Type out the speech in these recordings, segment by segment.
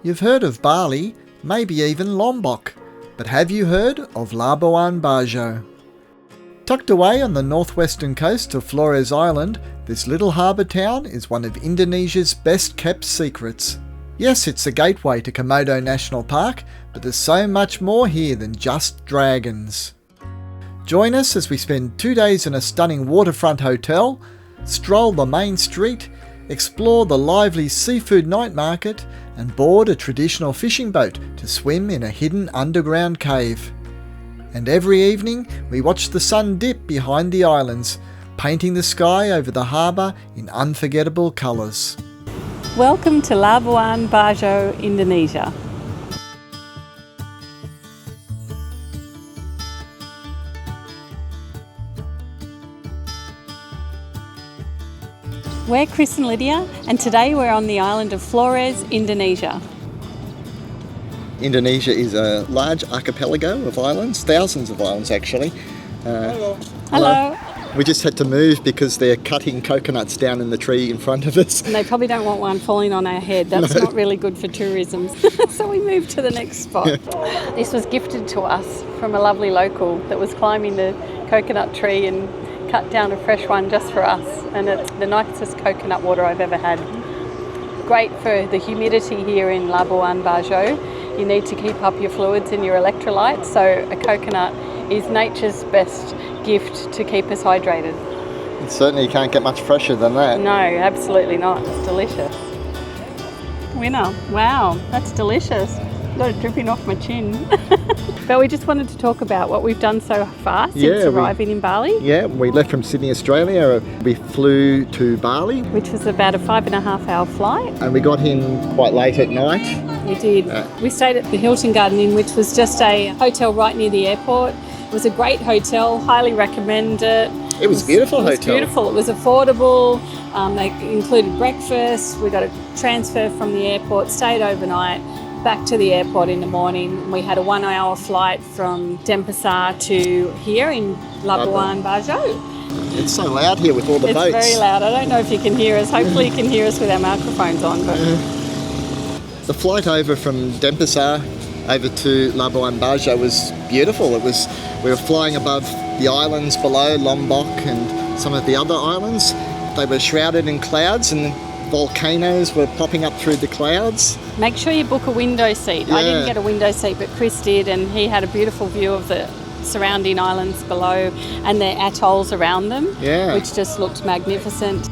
You've heard of Bali, maybe even Lombok, but have you heard of Labuan Bajo? Tucked away on the northwestern coast of Flores Island, this little harbour town is one of Indonesia's best kept secrets. Yes, it's the gateway to Komodo National Park, but there's so much more here than just dragons. Join us as we spend 2 days in a stunning waterfront hotel, stroll the main street, explore the lively seafood night market, and board a traditional fishing boat to swim in a hidden underground cave. And every evening we watch the sun dip behind the islands, painting the sky over the harbour in unforgettable colours. Welcome to Labuan Bajo, Indonesia. We're Chris and Lydia, and today we're on the island of Flores, Indonesia. Indonesia is a large archipelago of islands, thousands of islands actually. Hello. We just had to move because they're cutting coconuts down in the tree in front of us. And they probably don't want one falling on our head. That's not really good for tourism. So we moved to the next spot. Yeah. This was gifted to us from a lovely local that was climbing the coconut tree and cut down a fresh one just for us. And it's the nicest coconut water I've ever had. Great for the humidity here in Labuan Bajo. You need to keep up your fluids and your electrolytes, so a coconut is nature's best gift to keep us hydrated. It certainly can't get much fresher than that. No, absolutely not. It's delicious. Winner. Wow, that's delicious. Got it dripping off my chin. But we just wanted to talk about what we've done so far since arriving in Bali. Yeah, we left from Sydney, Australia. We flew to Bali, which was about a 5.5-hour flight. And we got in quite late at night. We did. We stayed at the Hilton Garden Inn, which was just a hotel right near the airport. It was a great hotel, highly recommend it. It was a beautiful hotel. It was beautiful. It was affordable. They included breakfast. We got a transfer from the airport, stayed overnight, back to the airport in the morning. We had a 1-hour flight from Denpasar to here in Labuan Bajo. It's so loud here with all the boats. It's very loud. I don't know if you can hear us. Hopefully you can hear us with our microphones on. But the flight over from Denpasar over to Labuan Bajo was beautiful. We were flying above the islands below, Lombok and some of the other islands. They were shrouded in clouds and volcanoes were popping up through the clouds. Make sure you book a window seat. Yeah. I didn't get a window seat, but Chris did, and he had a beautiful view of the surrounding islands below and the atolls around them, which just looked magnificent.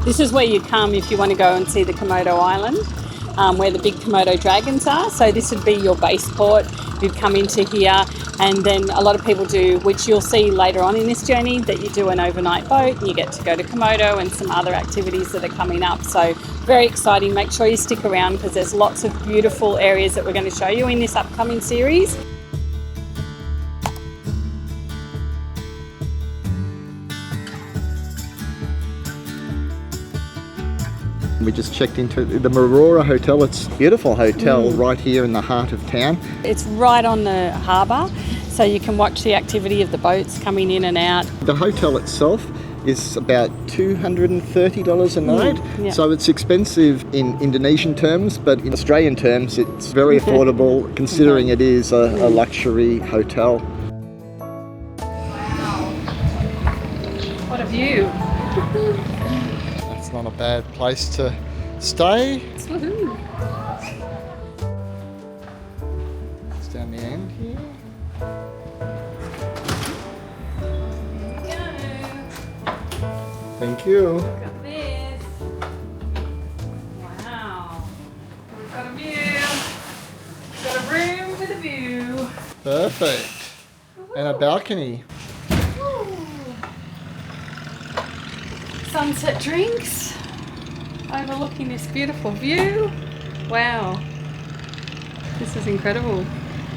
This is where you come if you want to go and see the Komodo Island, where the big Komodo dragons are. So this would be your base port. You'd come into here, and then a lot of people do, which you'll see later on in this journey, that you do an overnight boat and you get to go to Komodo and some other activities that are coming up. So very exciting. Make sure you stick around because there's lots of beautiful areas that we're going to show you in this upcoming series. We just checked into the Meruorah Hotel. It's a beautiful hotel right here in the heart of town. It's right on the harbour, so you can watch the activity of the boats coming in and out. The hotel itself is about $230 a night, so it's expensive in Indonesian terms, but in Australian terms it's very affordable considering it is a luxury hotel. Wow, what a view! It's not a bad place to stay. Woohoo. It's down the end here. Thank you. Look at this. Wow. We've got a view. We've got a room with a view. Perfect. And a balcony. Sunset drinks overlooking this beautiful view. Wow, this is incredible.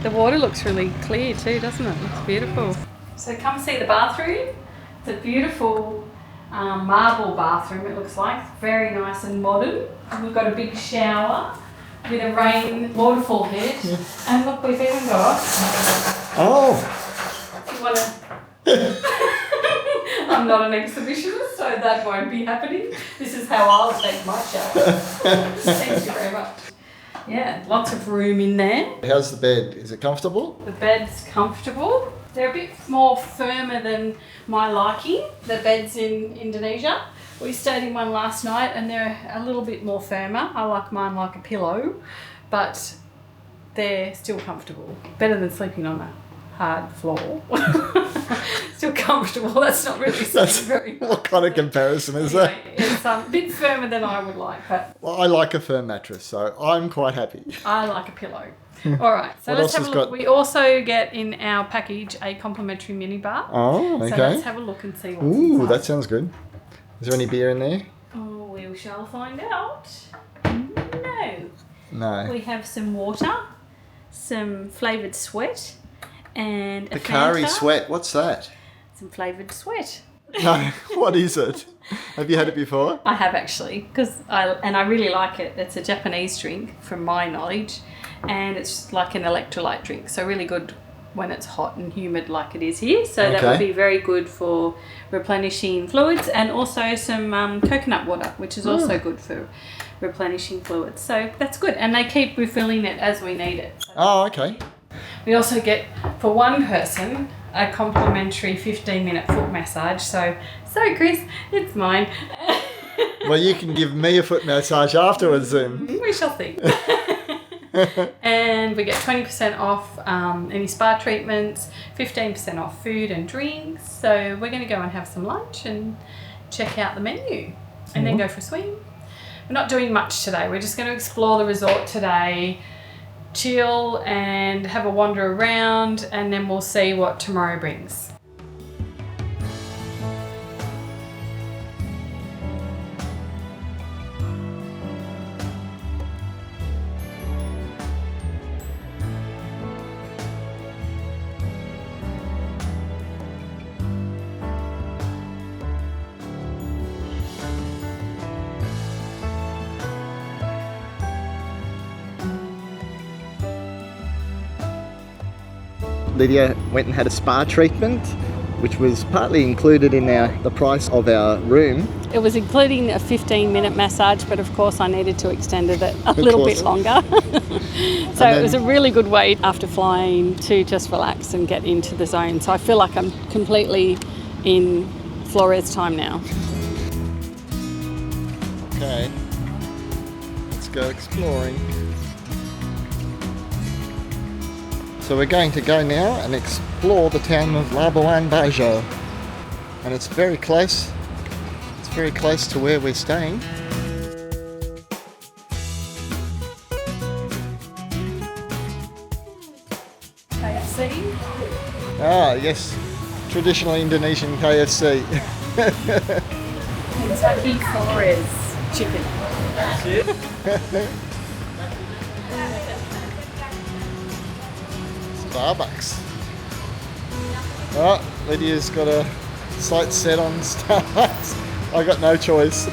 The water looks really clear too, doesn't it? It looks beautiful. So come see the bathroom. It's a beautiful marble bathroom, it looks like. Very nice and modern. And we've got a big shower with a rain waterfall head. And look, we've even got... Oh! If you want to... I'm not an exhibitionist, so that won't be happening. This is how I'll take my shower. Thank you very much. Yeah, lots of room in there. How's the bed? Is it comfortable? The bed's comfortable. They're a bit more firmer than my liking, the beds in Indonesia. We stayed in one last night and they're a little bit more firmer. I like mine like a pillow, but they're still comfortable. Better than sleeping on a hard floor. Still comfortable. That's not really something very much. What kind of comparison is Anyway, that? it's a bit firmer than I would like, but Well, I like a firm mattress, so I'm quite happy. I like a pillow. All right, so What let's else have a has look. got- We also get in our package a complimentary minibar. Oh, So okay. let's have a look and see what's Ooh, inside. that sounds good. Is there any beer in there? Oh, we shall find out. No. No. We have some water, some flavoured sweat, and a Bakari Fanta. Sweat, what's that? Some flavoured sweat. No, what is it? Have you had it before? I have actually, because I really like it. It's a Japanese drink, from my knowledge, and it's like an electrolyte drink. So really good when it's hot and humid like it is here. So that Okay. would be very good for replenishing fluids, and also some coconut water, which is also good for replenishing fluids. So that's good, and they keep refilling it as we need it. So Oh, okay. we also get, for one person, a complimentary 15-minute foot massage. So Chris, it's mine. Well, you can give me a foot massage afterwards then. We shall see. And we get 20% off any spa treatments, 15% off food and drinks. So we're going to go and have some lunch and check out the menu and then go for a swim. We're not doing much today. We're just going to explore the resort today, chill and have a wander around, and then we'll see what tomorrow brings. Lydia went and had a spa treatment, which was partly included in the price of our room. It was including a 15-minute massage, but of course I needed to extend it a little bit longer. So it was a really good way after flying to just relax and get into the zone. So I feel like I'm completely in Flores time now. Okay, let's go exploring. So we're going to go now and explore the town of Labuan Bajo, and it's very close. It's very close to where we're staying. KFC. Ah, yes, traditional Indonesian KFC. Kentucky Flores chicken. Starbucks. Oh, Lydia's got a sight set on Starbucks. I got no choice.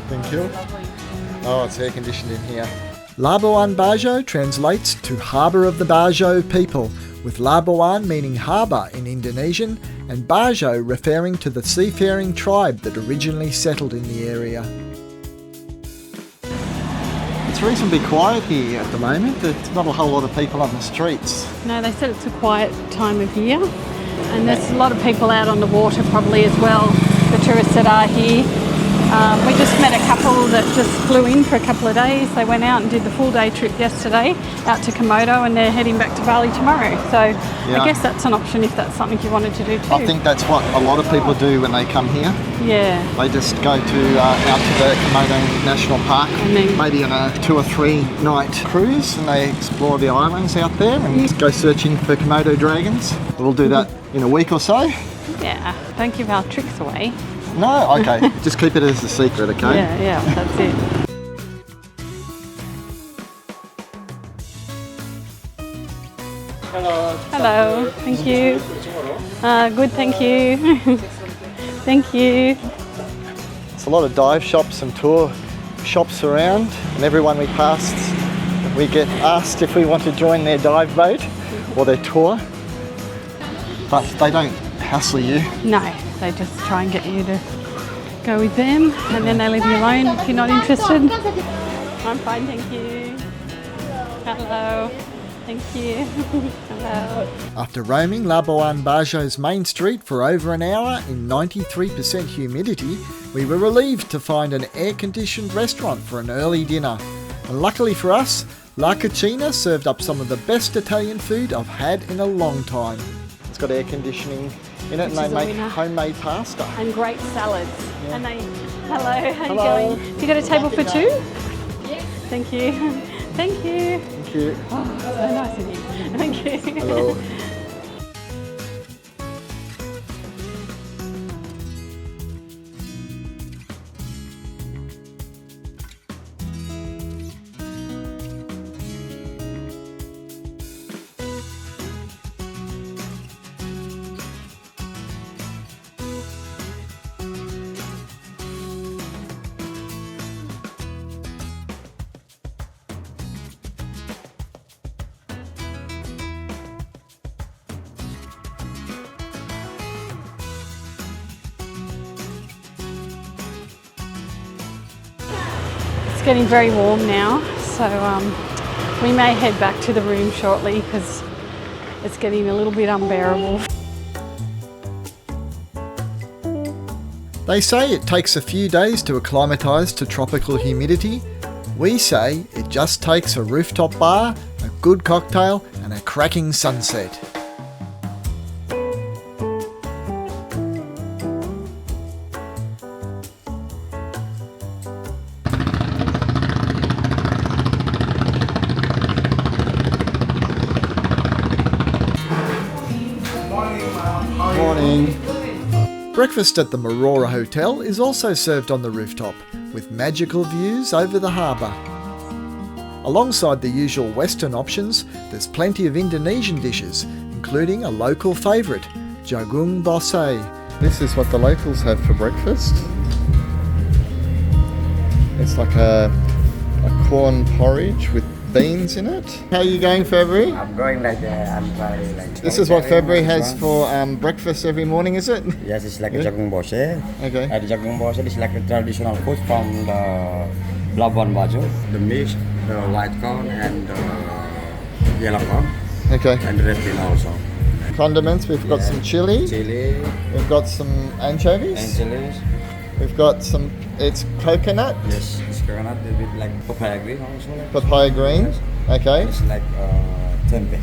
Thank you. Oh, it's air conditioned in here. Labuan Bajo translates to Harbour of the Bajo People, with Labuan meaning harbour in Indonesian and Bajo referring to the seafaring tribe that originally settled in the area. It's reasonably quiet here at the moment. There's not a whole lot of people on the streets. No, they said it's a quiet time of year, and there's a lot of people out on the water probably as well, the tourists that are here. We just met a couple that just flew in for a couple of days. They went out and did the full day trip yesterday out to Komodo, and they're heading back to Bali tomorrow. So I guess that's an option if that's something you wanted to do too. I think that's what a lot of people do when they come here. Yeah. They just go to out to the Komodo National Park, And then- maybe on a 2 or 3 night cruise, and they explore the islands out there and go searching for Komodo dragons. We'll do that in a week or so. Yeah. Don't give our tricks away. No, okay, just keep it as a secret, okay? Yeah, that's it. Hello. Thank you. Good, thank you. Thank you. There's a lot of dive shops and tour shops around, and everyone we passed, we get asked if we want to join their dive boat or their tour. But they don't hassle you. No, they just try and get you to go with them, and then they leave you alone if you're not interested. I'm fine, thank you. Hello. Thank you. Hello. After roaming Labuan Bajo's main street for over an hour in 93% humidity, we were relieved to find an air-conditioned restaurant for an early dinner. And luckily for us, La Cucina served up some of the best Italian food I've had in a long time. It's got air conditioning in it, and they make homemade pasta. And great salads. Yeah. And they, hello, how Hello. are you going? Have you got a table for two? Yes. Thank you. Thank you. Thank you. Oh, so nice of you. Thank you. Hello. It's getting very warm now, so we may head back to the room shortly because it's getting a little bit unbearable. They say it takes a few days to acclimatise to tropical humidity. We say it just takes a rooftop bar, a good cocktail and a cracking sunset. Morning. Breakfast at the Meruorah Hotel is also served on the rooftop, with magical views over the harbour. Alongside the usual Western options, there's plenty of Indonesian dishes, including a local favourite, jagung basah. This is what the locals have for breakfast. It's like a corn porridge with beans in it. How are you going, February? I'm going like I'm very like. This is what February has for breakfast every morning, is it? Yes, it's like Yeah. a jagung basah. Okay. And jagung basah is like a traditional food from the Labuan Bajo. The mix, the white corn and the yellow corn, Okay. and the red bean also. Condiments, we've got some chili, Chili, we've got some anchovies, anchovies. we've got some, it's coconut, Yes, it's coconut a bit like papaya green also. Like papaya green, Yes. okay, It's like tempeh.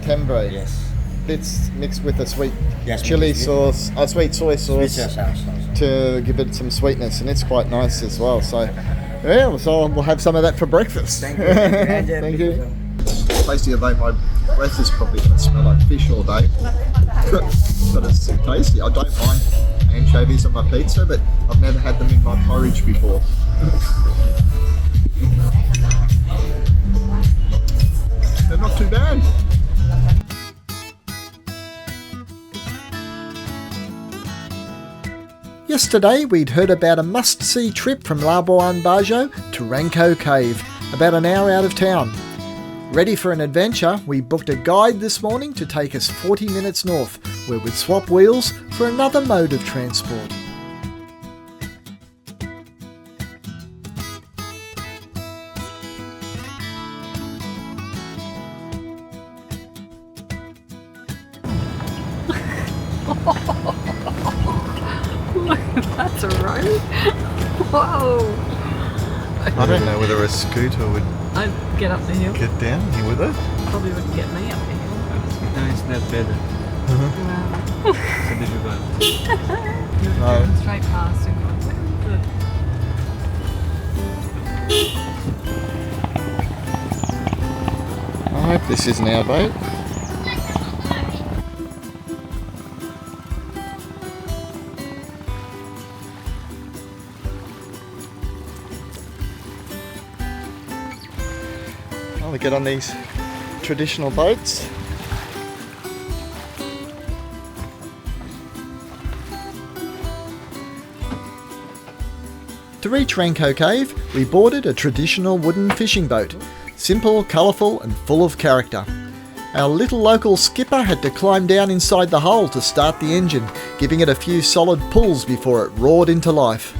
tempeh, Yes. bits mixed with a sweet Yes, chili sweet. sauce, a sweet soy Sweet sauce sauce also. to give it some sweetness, and it's quite nice as well. So, yeah, so we'll have some of that for breakfast. Thank you. Thank you. Thank you. Tasty, although my breath is probably going to smell like fish all day. But it's tasty. I don't mind anchovies on my pizza, but I've never had them in my porridge before. They're not too bad. Yesterday we'd heard about a must-see trip from Labuan Bajo to Rangko Cave, about an hour out of town. Ready for an adventure, we booked a guide this morning to take us 40 minutes north, where we'd swap wheels for another mode of transport. That's a road? Whoa! I don't know whether a scooter would I'd get up the hill. get down here with it. Probably wouldn't get me up the hill. No, it's not better. Wow. It's a difficult. No. Straight past and gone, "Where is it?" I hope this isn't our boat. Well, we get on these traditional boats reach Rangko Cave, we boarded a traditional wooden fishing boat. Simple, colourful and full of character. Our little local skipper had to climb down inside the hull to start the engine, giving it a few solid pulls before it roared into life.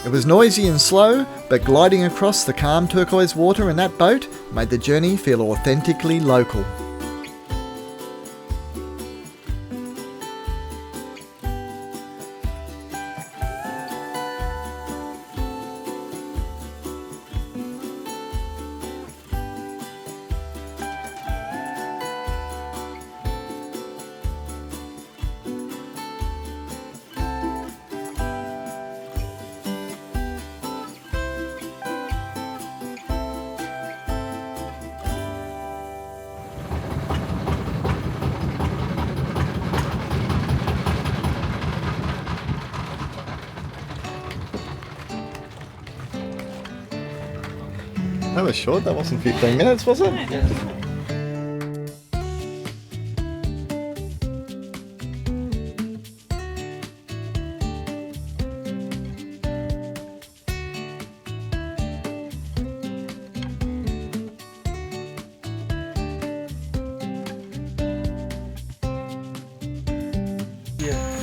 It was noisy and slow, but gliding across the calm turquoise water in that boat made the journey feel authentically local. That was short, that wasn't 15 minutes, was it?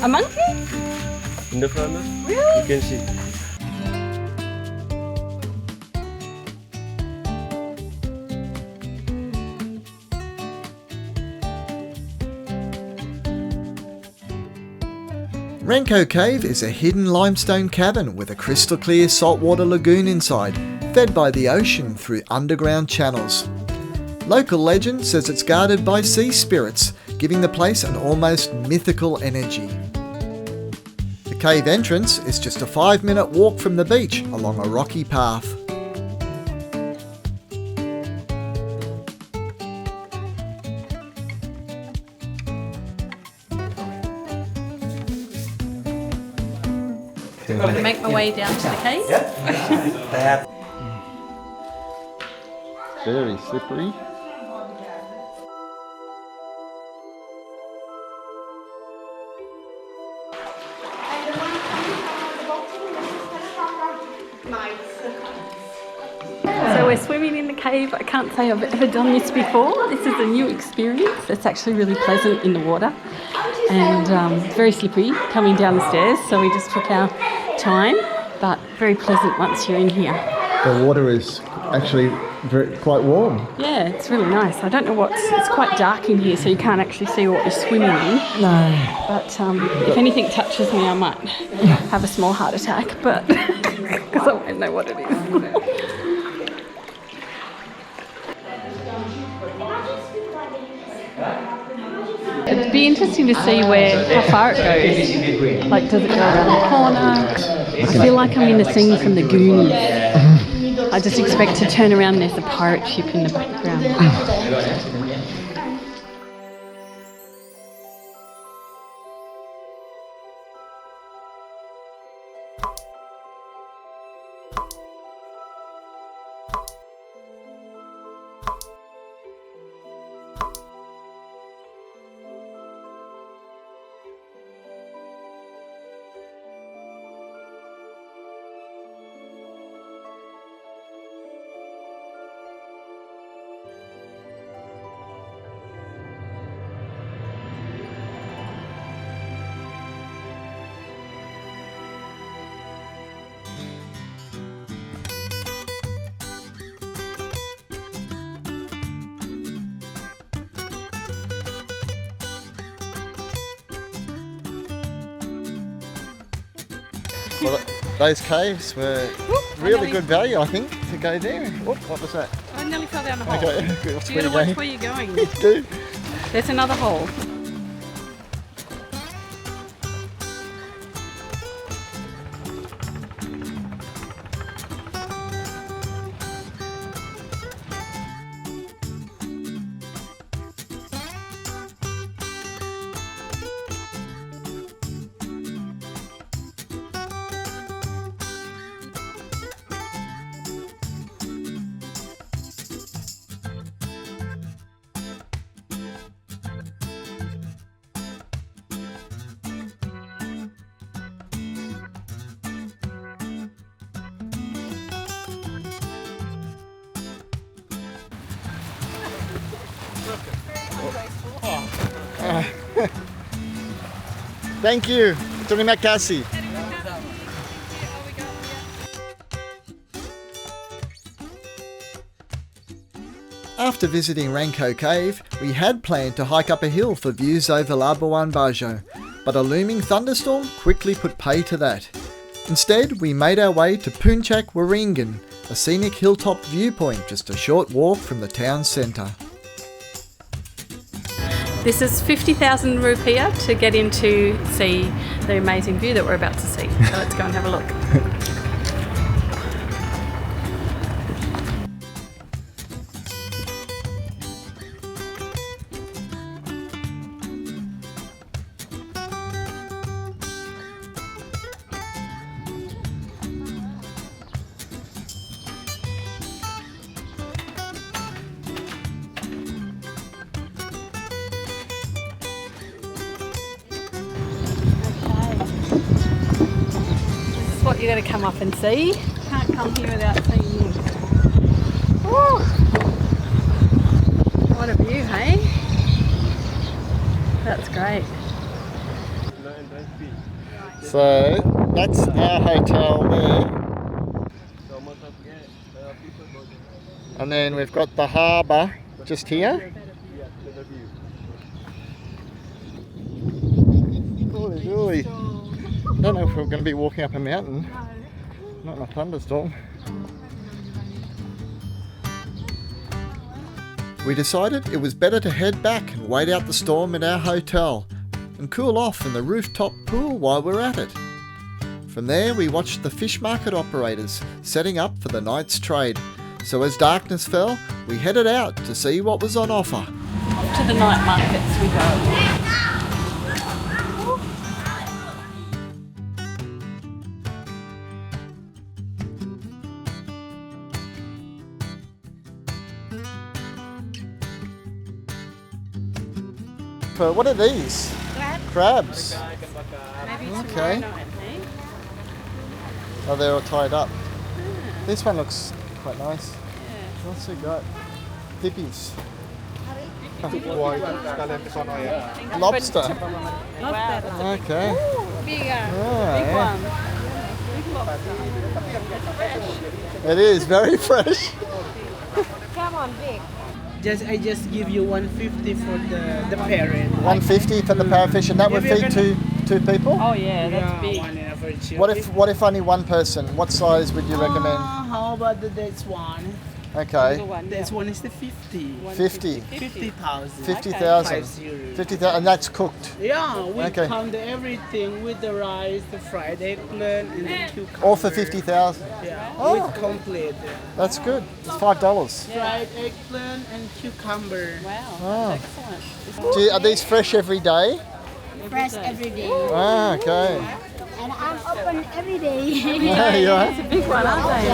A monkey? In the front, Really? you can see. Rangko Cave is a hidden limestone cavern with a crystal clear saltwater lagoon inside, fed by the ocean through underground channels. Local legend says it's guarded by sea spirits, giving the place an almost mythical energy. The cave entrance is just a 5-minute walk from the beach along a rocky path. I'm going to make my way down to the cave. Very slippery. So we're swimming in the cave. I can't say I've ever done this before. This is a new experience. It's actually really pleasant in the water and very slippery coming down the stairs. So we just took our time, but very pleasant once you're in here. The water is actually quite warm. Yeah, it's really nice. I don't know it's quite dark in here, so you can't actually see what you're swimming in. No. But if anything touches me, I might have a small heart attack, but because I won't know what it is. It'd be interesting to see how far it goes. Like, does it go around the corner? I feel like I'm in the scene from the Goonies. I just expect to turn around and there's a pirate ship in the background. Well, those caves were really good value, I think, to go there. Whoop, what was that? I nearly fell down the hole. Okay, Do you want to watch where you're going? do. There's another hole. Thank you. Terima kasih. After visiting Rangko Cave, we had planned to hike up a hill for views over Labuan Bajo, but a looming thunderstorm quickly put pay to that. Instead, we made our way to Puncak, Waringin, a scenic hilltop viewpoint just a short walk from the town centre. This is 50,000 rupiah to get in to see the amazing view that we're about to see. So let's go and have a look. What you're going to come up and see. Can't come here without seeing you. Woo! What a view, hey? That's great. So that's our hotel there. And then we've got the harbour just here. Holy dooly. I don't know if we're going to be walking up a mountain. Not in a thunderstorm. We decided it was better to head back and wait out the storm at our hotel and cool off in the rooftop pool while we're at it. From there we watched the fish market operators setting up for the night's trade. So as darkness fell, we headed out to see what was on offer. To the night markets we go. What are these? Crabs. Maybe Okay. tomorrow night, eh? Oh, they're all tied up. This one looks quite nice. What's it got? Dippies. Lobster. Okay. Big, Yeah. one. It is very fresh. Come on, big. I just give you 150 for the parent. 150 for the parrotfish, and that would feed two people. Oh yeah, that's big. One and a for children. What if only one person? What size would you recommend? How about this one? Okay. Little one, This yeah. one is the 50. 50. 50,000. 50,000. 50. 50,000, and that's cooked. Yeah, we Okay. count everything with the rice, the fried eggplant, and the cucumber. All for 50,000. Yeah, Oh. with complete. That's good. It's $5. Fried eggplant and cucumber. Wow, Oh. excellent. Are these fresh every day? Fresh every day. Ah, okay. And I'm open every day. Yeah, you are. Big one, aren't they?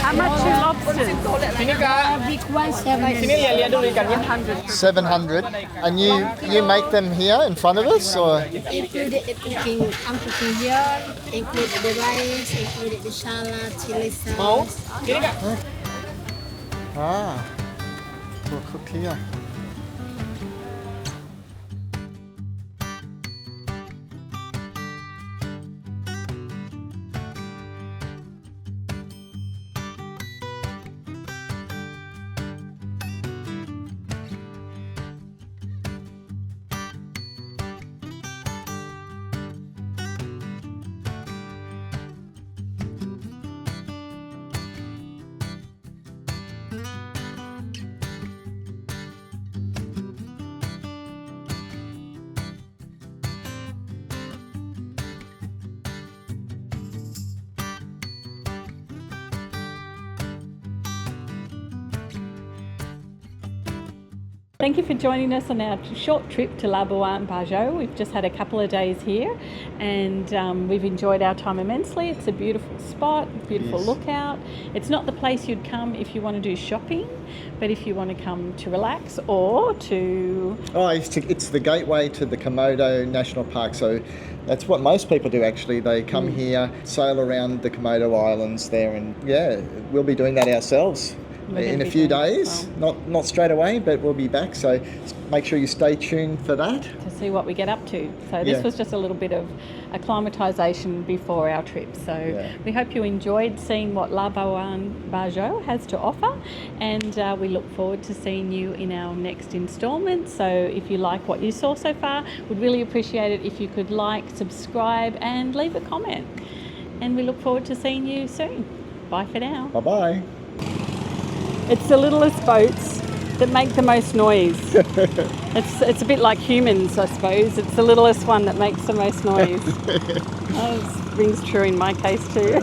How much are lobsters? Big one, 700. 700. And you make them here in front of us, or? Included the cooking. I'm cooking here. Included the rice, included the salad, chili sauce. Ah, we'll cook here. Thank you for joining us on our short trip to Labuan Bajo. We've just had a couple of days here and we've enjoyed our time immensely. It's a beautiful spot, beautiful lookout. It's not the place you'd come if you want to do shopping, but if you want to come to relax or to... Oh, it's the gateway to the Komodo National Park, so that's what most people do actually. They come here, sail around the Komodo Islands there, and yeah, we'll be doing that ourselves. We're gonna in a be few doing days. well. Not straight away, but we'll be back. So make sure you stay tuned for that. To see what we get up to. So this Yeah. was just a little bit of acclimatisation before our trip. So Yeah. we hope you enjoyed seeing what Labuan Bajo has to offer, and we look forward to seeing you in our next instalment. So if you like what you saw so far, we'd really appreciate it if you could like, subscribe and leave a comment. And we look forward to seeing you soon. Bye for now. Bye-bye. It's the littlest boats that make the most noise. It's a bit like humans, I suppose. It's the littlest one that makes the most noise. That rings true in my case too.